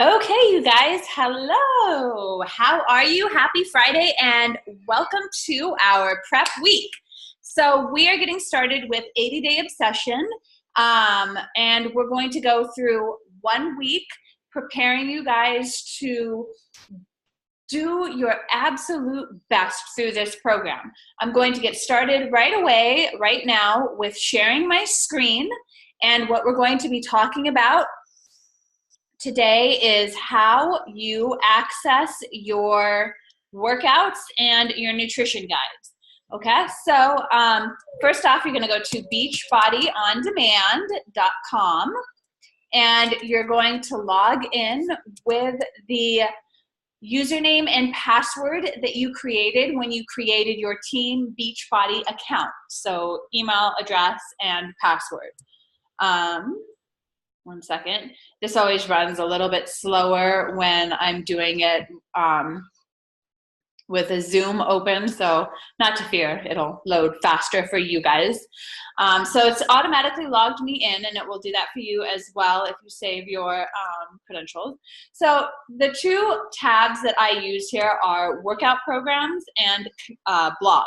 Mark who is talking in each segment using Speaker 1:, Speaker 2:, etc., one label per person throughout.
Speaker 1: Okay, you guys, hello. How are you? Happy Friday and welcome to our prep week. So we are getting started with 80-day obsession, and we're going to go through 1 week preparing you guys to do your absolute best through this program. I'm going to get started right away, right now, with sharing my screen, and what we're going to be talking about today is how you access your workouts and your nutrition guides. Okay, so first off, you're going to go to beachbodyondemand.com and you're going to log in with the username and password that you created when you created your Team Beachbody account. So email, address, and password. 1 second. This always runs a little bit slower when I'm doing it with a Zoom open, so not to fear, it'll load faster for you guys. So it's automatically logged me in, and it will do that for you as well if you save your credentials. So the 2 tabs that I use here are workout programs and blog.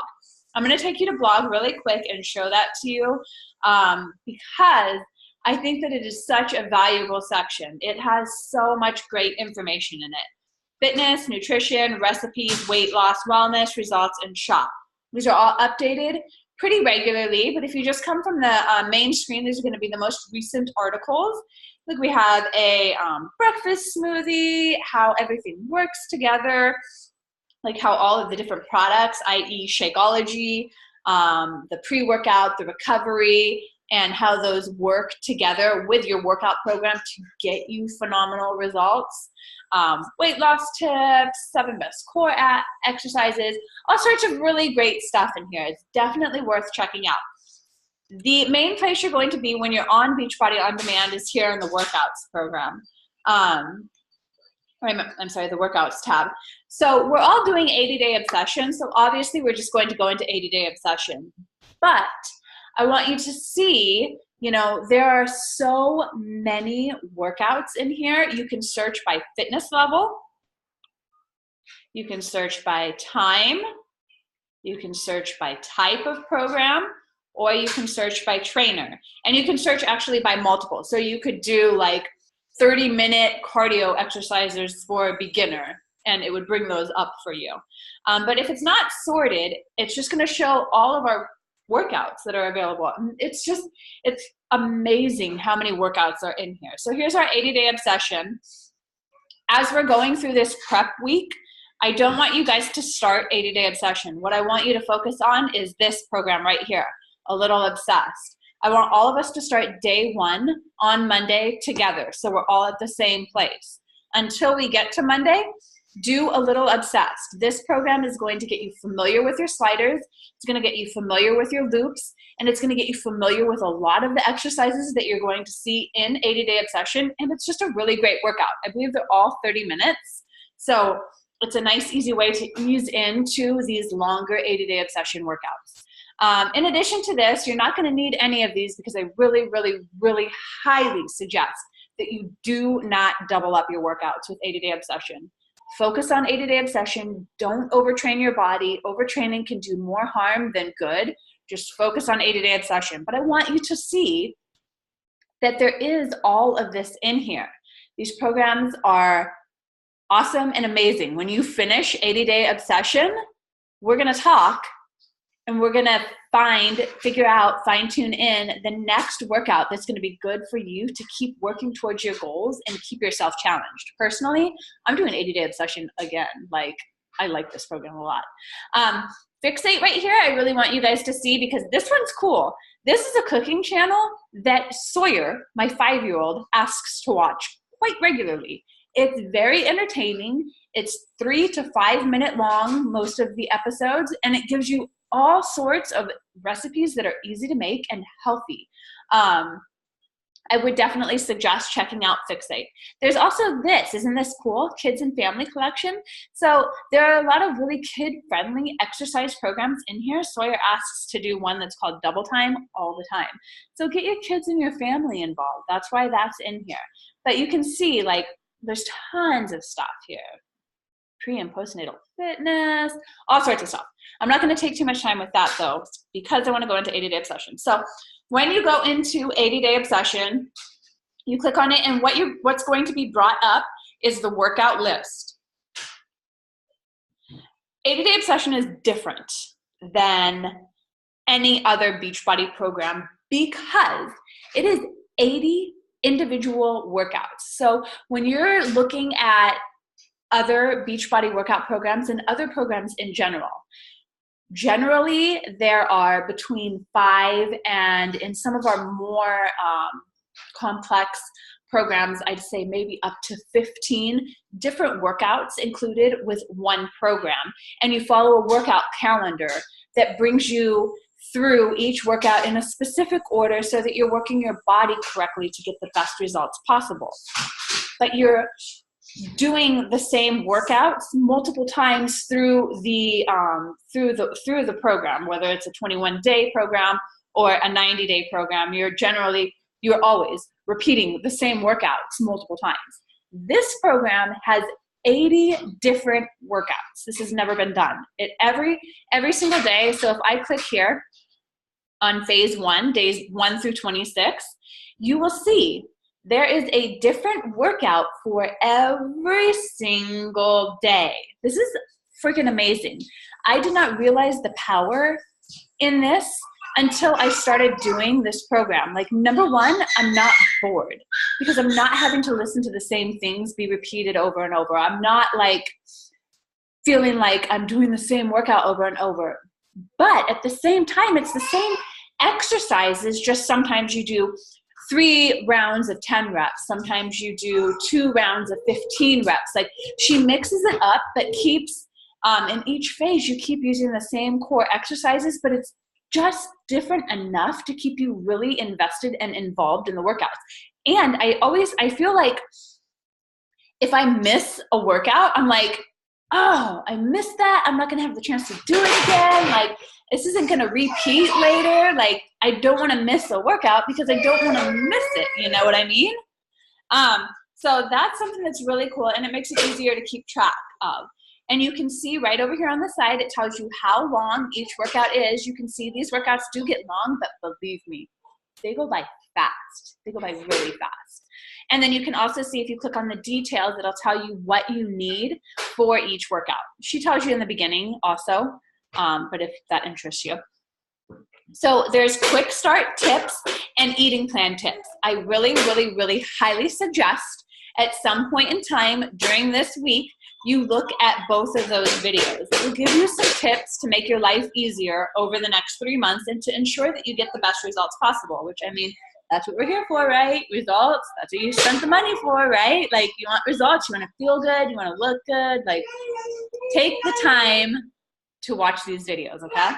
Speaker 1: I'm going to take you to blog really quick and show that to you because I think that it is such a valuable section. It has so much great information in it. Fitness, nutrition, recipes, weight loss, wellness, results, and shop. These are all updated pretty regularly, but if you just come from the main screen, these are going to be the most recent articles. Like we have a breakfast smoothie, how everything works together, like how all of the different products, i.e. Shakeology, the pre-workout, the recovery, and how those work together with your workout program to get you phenomenal results. Weight loss tips, 7 best core exercises, all sorts of really great stuff in here. It's definitely worth checking out. The main place you're going to be when you're on Beachbody On Demand is here in the workouts program. I'm sorry, the workouts tab. So we're all doing 80-day obsession, so obviously we're just going to go into 80-day obsession. But I want you to see, there are so many workouts in here. You can search by fitness level. You can search by time. You can search by type of program, or you can search by trainer. And you can search actually by multiple. So you could do like 30-minute cardio exercises for a beginner, and it would bring those up for you. But if it's not sorted, it's just going to show all of our workouts that are available. It's amazing how many workouts are in here. So here's our 80-day obsession. As we're going through this prep week, I don't want you guys to start 80-day obsession. What I want you to focus on is this program right here, A Little Obsessed. I want all of us to start day 1 on Monday together, so we're all at the same place. Until we get to Monday, do A Little Obsessed. This program is going to get you familiar with your sliders. It's going to get you familiar with your loops, and it's going to get you familiar with a lot of the exercises that you're going to see in 80-day obsession, and it's just a really great workout. I believe they're all 30 minutes, so it's a nice, easy way to ease into these longer 80-day obsession workouts. In addition to this, you're not going to need any of these because I really, really, really highly suggest that you do not double up your workouts with 80-day obsession. Focus on 80-day obsession. Don't overtrain your body. Overtraining can do more harm than good. Just focus on 80-day obsession. But I want you to see that there is all of this in here. These programs are awesome and amazing. When you finish 80-day obsession, we're going to talk and we're going to figure out, fine-tune in the next workout that's going to be good for you to keep working towards your goals and keep yourself challenged. Personally, I'm doing 80-day obsession again. I like this program a lot. Fixate right here, I really want you guys to see because this one's cool. This is a cooking channel that Sawyer, my 5-year-old, asks to watch quite regularly. It's very entertaining. It's 3 to 5 minute long, most of the episodes, and it gives you all sorts of recipes that are easy to make and healthy. I would definitely suggest checking out Fixate. There's also this, isn't this cool? Kids and Family Collection. So there are a lot of really kid-friendly exercise programs in here. Sawyer asks to do one that's called Double Time all the time. So get your kids and your family involved. That's why that's in here. But you can see, like, there's tons of stuff here. Pre and postnatal fitness, all sorts of stuff. I'm not going to take too much time with that, though, because I want to go into 80-day obsession. So when you go into 80-day obsession, you click on it, and what's going to be brought up is the workout list. 80-day obsession is different than any other Beachbody program because it is 80 individual workouts. So when you're looking at other Beachbody workout programs and other programs in general, generally there are between 5 and in some of our more complex programs, I'd say maybe up to 15 different workouts included with one program. And you follow a workout calendar that brings you through each workout in a specific order so that you're working your body correctly to get the best results possible. But you're doing the same workouts multiple times through the program, whether it's a 21-day program or a 90-day program. You're always repeating the same workouts multiple times. This program has 80 different workouts. This has never been done. Every single day. So if I click here on phase 1, days 1 through 26, you will see there is a different workout for every single day. This is freaking amazing. I did not realize the power in this until I started doing this program. Like, number one, I'm not bored because I'm not having to listen to the same things be repeated over and over. I'm not like feeling like I'm doing the same workout over and over. But at the same time, it's the same exercises, just sometimes you do 3 rounds of 10 reps. Sometimes you do 2 rounds of 15 reps. Like, she mixes it up, but keeps, in each phase, you keep using the same core exercises, but it's just different enough to keep you really invested and involved in the workouts. And I feel like if I miss a workout, I'm like, oh, I missed that. I'm not going to have the chance to do it again. Like, this isn't going to repeat later. Like, I don't want to miss a workout because I don't want to miss it. You know what I mean? So that's something that's really cool, and it makes it easier to keep track of. And you can see right over here on the side, it tells you how long each workout is. You can see these workouts do get long, but believe me, they go by fast. They go by really fast. And then you can also see, if you click on the details, it'll tell you what you need for each workout. She tells you in the beginning also, but if that interests you. So there's quick start tips and eating plan tips. I really, really, really highly suggest at some point in time during this week, you look at both of those videos. It will give you some tips to make your life easier over the next 3 months and to ensure that you get the best results possible, which, I mean, that's what we're here for, right? Results. That's what you spent the money for, right? Like, you want results. You want to feel good. You want to look good. Like, take the time to watch these videos, okay?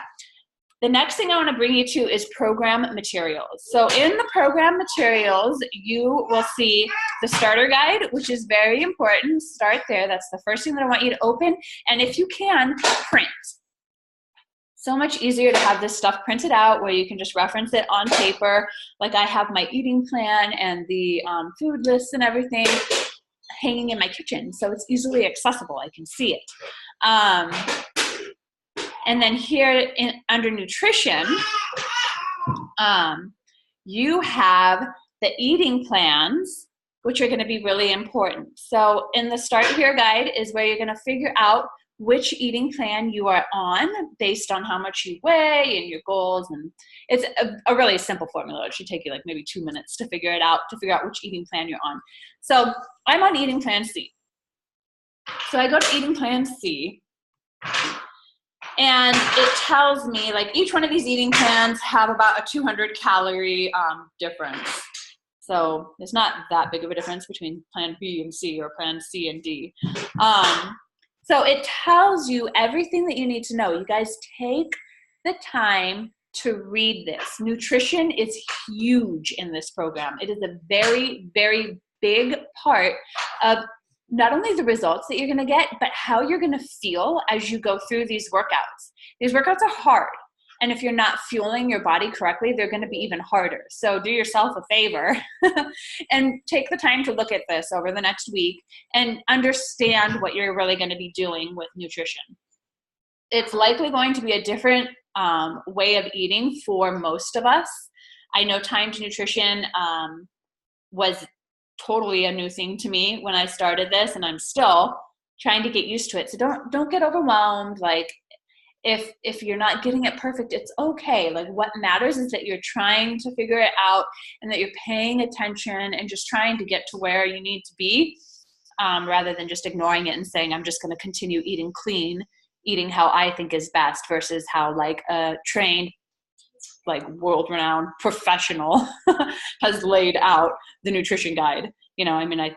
Speaker 1: The next thing I want to bring you to is program materials. So in the program materials, you will see the starter guide, which is very important. Start there. That's the first thing that I want you to open. And if you can, print. So much easier to have this stuff printed out where you can just reference it on paper. Like, I have my eating plan and the food lists and everything hanging in my kitchen. So it's easily accessible. I can see it. And then here under nutrition, you have the eating plans, which are going to be really important. So in the Start Here guide is where you're going to figure out which eating plan you are on based on how much you weigh and your goals. And it's a really simple formula. It should take you like maybe 2 minutes to figure it out, to figure out which eating plan you're on. So I'm on eating plan C. So I go to eating plan C. And it tells me, like, each one of these eating plans have about a 200 calorie difference. So it's not that big of a difference between plan B and C or plan C and D. So it tells you everything that you need to know. You guys take the time to read this. Nutrition is huge in this program. It is a very, very big part of not only the results that you're going to get, but how you're going to feel as you go through these workouts. These workouts are hard. And if you're not fueling your body correctly, they're going to be even harder. So do yourself a favor and take the time to look at this over the next week and understand what you're really going to be doing with nutrition. It's likely going to be a different way of eating for most of us. I know timed nutrition was totally a new thing to me when I started this, and I'm still trying to get used to it. So don't get overwhelmed. Like, if you're not getting it perfect, it's okay. Like, what matters is that you're trying to figure it out and that you're paying attention and just trying to get to where you need to be, rather than just ignoring it and saying, I'm just going to continue eating clean, eating how I think is best versus how like a trained, like world-renowned professional has laid out the nutrition guide. You know, I mean, I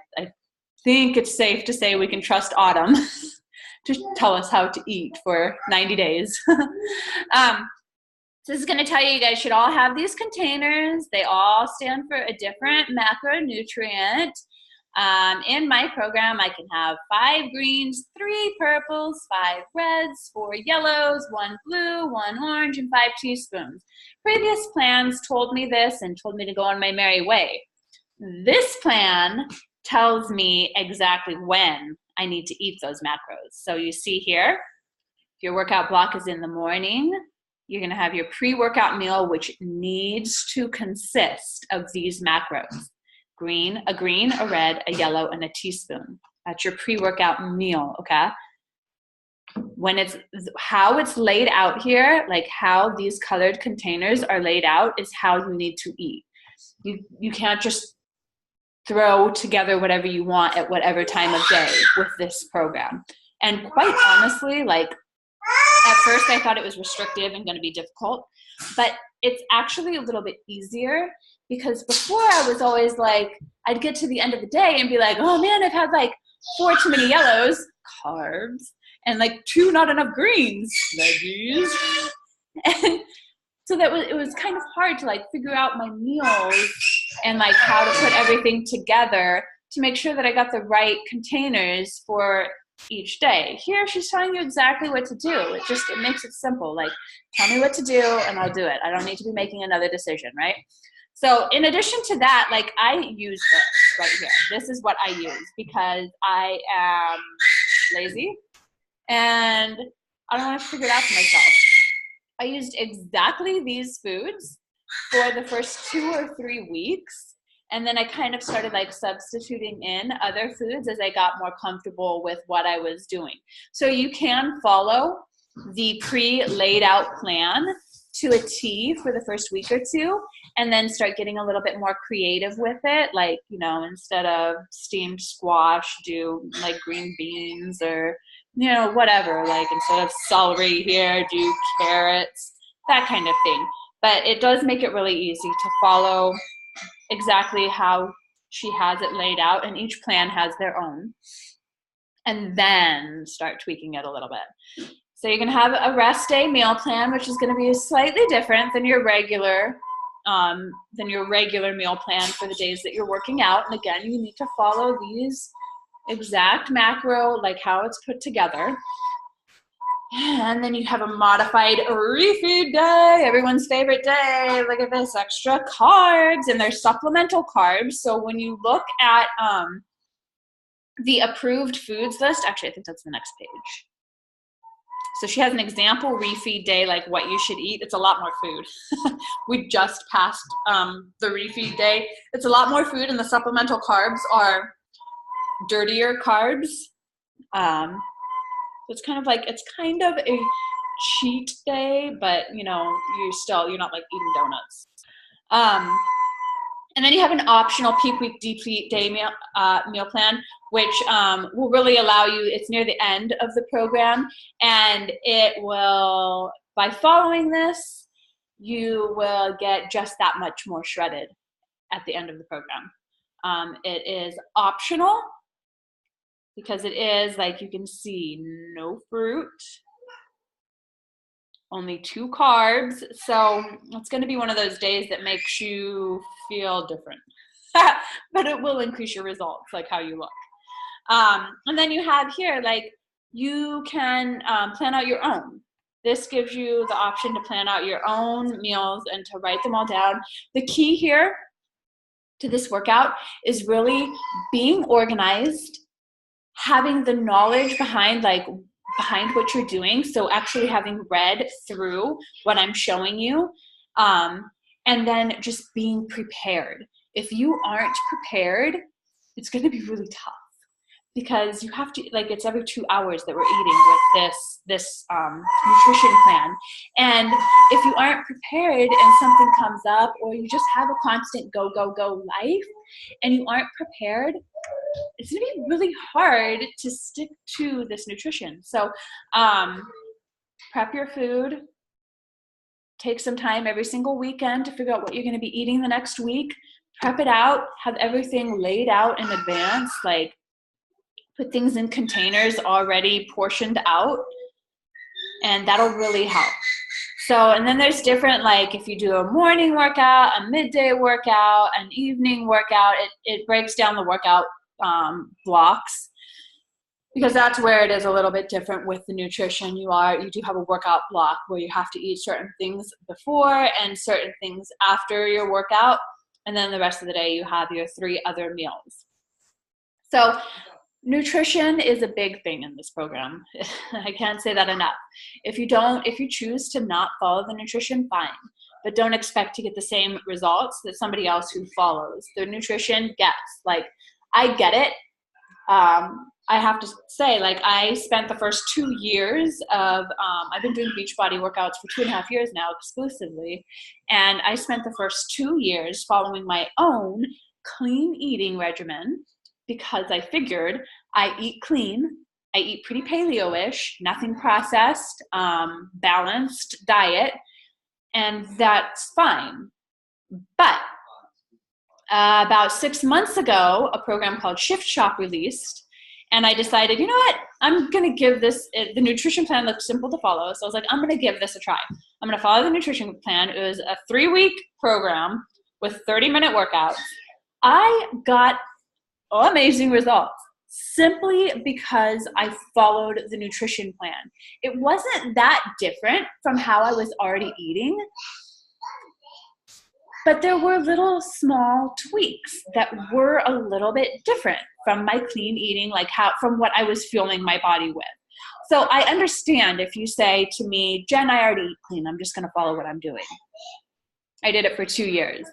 Speaker 1: think it's safe to say we can trust Autumn to tell us how to eat for 90 days. So this is going to tell you guys should all have these containers. They all stand for a different macronutrient. In my program, I can have 5 greens, 3 purples, 5 reds, 4 yellows, 1 blue, 1 orange, and 5 teaspoons. Previous plans told me this and told me to go on my merry way. This plan tells me exactly when I need to eat those macros. So you see here, if your workout block is in the morning, you're going to have your pre-workout meal, which needs to consist of these macros. A green, a red, a yellow, and a teaspoon. That's your pre-workout meal, okay? When it's how it's laid out here, like how these colored containers are laid out is how you need to eat. You can't just throw together whatever you want at whatever time of day with this program. And quite honestly, like at first I thought it was restrictive and going to be difficult, but it's actually a little bit easier, because before I was always like, I'd get to the end of the day and be like, oh man, I've had like 4 too many yellows, carbs, and like 2 not enough greens, veggies. And so it was kind of hard to like figure out my meals and like how to put everything together to make sure that I got the right containers for each day. Here she's telling you exactly what to do. It makes it simple. Like, tell me what to do and I'll do it. I don't need to be making another decision, right? So in addition to that, like I use this right here. This is what I use because I am lazy and I don't want to figure it out for myself. I used exactly these foods for the first 2 or 3 weeks. And then I kind of started like substituting in other foods as I got more comfortable with what I was doing. So you can follow the pre-laid out plan to a T for the first week or 2, and then start getting a little bit more creative with it. Like, you know, instead of steamed squash, do like green beans or, you know, whatever. Like instead of celery here, do carrots, that kind of thing. But it does make it really easy to follow exactly how she has it laid out, and each plan has their own. And then start tweaking it a little bit. So you're going to have a rest day meal plan, which is going to be slightly different than your regular meal plan for the days that you're working out. And again, you need to follow these exact macro, like how it's put together. And then you have a modified refeed day, everyone's favorite day. Look at this, extra carbs, and they're supplemental carbs. So when you look at the approved foods list, actually I think that's the next page. So she has an example refeed day, like what you should eat. It's a lot more food. We just passed the refeed day. It's a lot more food, and the supplemental carbs are dirtier carbs. It's kind of a cheat day, but you know, you're not like eating donuts. And then you have an optional peak week deplete day meal plan, which will really allow you, it's near the end of the program, and it will, by following this, you will get just that much more shredded at the end of the program. It is optional because it is, like you can see, no fruit, only 2 carbs. So it's going to be one of those days that makes you feel different, but it will increase your results, like how you look. And then you have here, like, you can plan out your own. This gives you the option to plan out your own meals and to write them all down. The key here to this workout is really being organized, having the knowledge behind what you're doing. So actually having read through what I'm showing you, and then just being prepared. If you aren't prepared, it's going to be really tough, because you have to, like, it's every 2 hours that we're eating with this nutrition plan. And if you aren't prepared and something comes up, or you just have a constant go, go, go life, and you aren't prepared, it's going to be really hard to stick to this nutrition. So prep your food. Take some time every single weekend to figure out what you're going to be eating the next week. Prep it out. Have everything laid out in advance, like put things in containers already portioned out, and that'll really help. So, and then there's different, like if you do a morning workout, a midday workout, an evening workout, it breaks down the workout blocks, because that's where it is a little bit different with the nutrition. You do have a workout block where you have to eat certain things before and certain things after your workout, and then the rest of the day you have your 3 other meals. So nutrition is a big thing in this program. I can't say that enough. If you choose to not follow the nutrition, fine, but don't expect to get the same results that somebody else who follows the nutrition gets. Like, I get it. I have to say, like, I spent the first 2 years of, I've been doing Beachbody workouts for 2.5 years now exclusively. And I spent the first 2 years following my own clean eating regimen, because I figured I eat clean, I eat pretty paleo-ish, nothing processed, balanced diet, and that's fine. But about 6 months ago, a program called Shift Shop released, and I decided, you know what, I'm going to give this, the nutrition plan looks simple to follow, so I was like, I'm going to give this a try. I'm going to follow the nutrition plan. It was a 3-week program with 30-minute workouts. I got amazing results simply because I followed the nutrition plan. It wasn't that different from how I was already eating, but there were little small tweaks that were a little bit different from my clean eating, like from what I was fueling my body with. So I understand if you say to me, Jen, I already eat clean, I'm just going to follow what I'm doing. I did it for 2 years.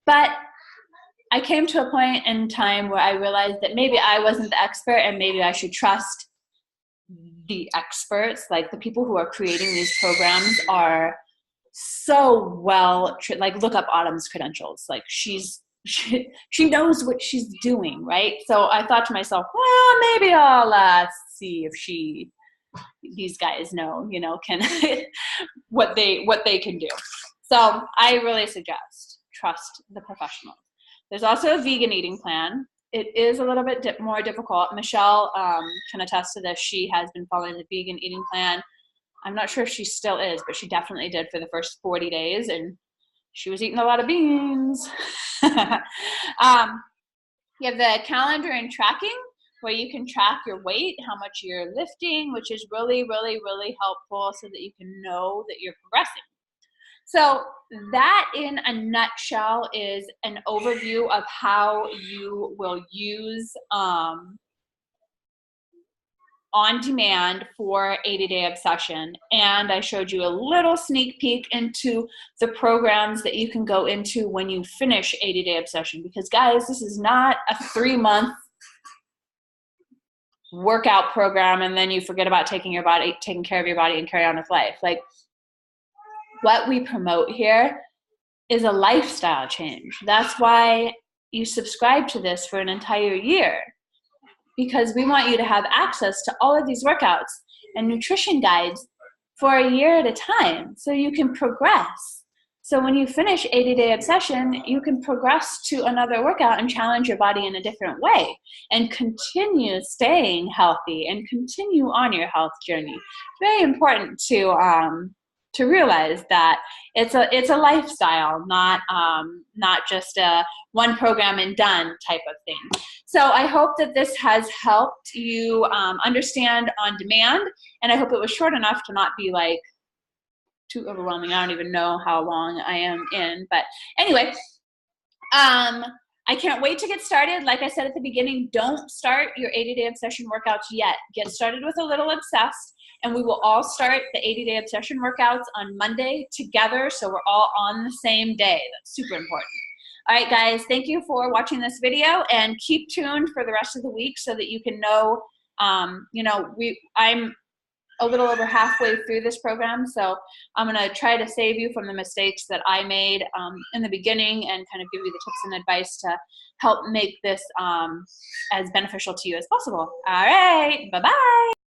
Speaker 1: But I came to a point in time where I realized that maybe I wasn't the expert, and maybe I should trust the experts. Like, the people who are creating these programs are so well, like, look up Autumn's credentials. Like, she knows what she's doing, right? So I thought to myself, well, maybe I'll see if these guys know, can what they can do. So I really suggest trust the professionals. There's also a vegan eating plan. It is a little bit more difficult. Michelle can attest to this. She has been following the vegan eating plan. I'm not sure if she still is, but she definitely did for the first 40 days, and she was eating a lot of beans. You have the calendar and tracking, where you can track your weight, how much you're lifting, which is really, really, really helpful so that you can know that you're progressing. So that, in a nutshell, is an overview of how you will use on demand for 80-Day Obsession. And I showed you a little sneak peek into the programs that you can go into when you finish 80-Day Obsession. Because, guys, this is not a 3-month workout program and then you forget about taking care of your body and carry on with life. Like, what we promote here is a lifestyle change. That's why you subscribe to this for an entire year, because we want you to have access to all of these workouts and nutrition guides for a year at a time, so you can progress. So when you finish 80-Day Obsession, you can progress to another workout and challenge your body in a different way and continue staying healthy and continue on your health journey. Very important to to realize that it's a lifestyle, not just a one program and done type of thing. So I hope that this has helped you understand on demand, and I hope it was short enough to not be like too overwhelming. I don't even know how long I am in, but anyway, I can't wait to get started. Like I said at the beginning, don't start your 80-day obsession workouts yet. Get started with a little obsessed, and we will all start the 80-day obsession workouts on Monday together, so we're all on the same day. That's super important. All right, guys, thank you for watching this video, and keep tuned for the rest of the week so that you can know, I'm a little over halfway through this program, so I'm going to try to save you from the mistakes that I made in the beginning, and kind of give you the tips and advice to help make this as beneficial to you as possible. All right, bye-bye.